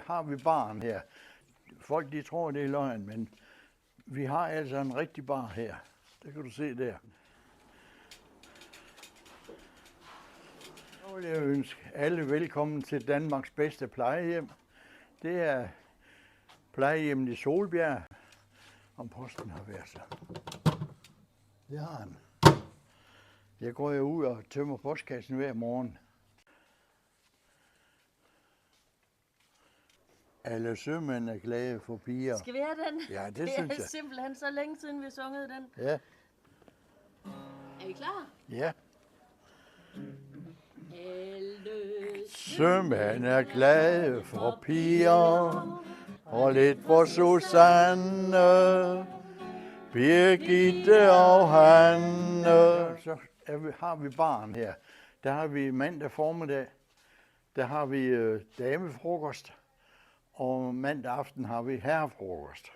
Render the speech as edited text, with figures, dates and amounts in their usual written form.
har vi baren her. Folk de tror, det er løgn, men vi har altså en rigtig bar her. Det kan du se der. Så vil jeg ønske alle velkommen til Danmarks bedste plejehjem. Det er plejehjemmet i Solbjerg. Om posten har været så. Det har han. Jeg går jo ud og tømmer postkassen hver morgen. Alle sømænd er glade for piger. Skal vi have den? Ja, det synes jeg. Det er simpelthen så længe siden, vi har sunget den. Ja. Er I klar? Ja. Alle Sømænd er glade for piger, og lidt for Susanne, Birgitte og Hanne. Så har vi baren her. Der har vi mandag formiddag, der har vi damefrokost, og mandag aften har vi herrefrokost.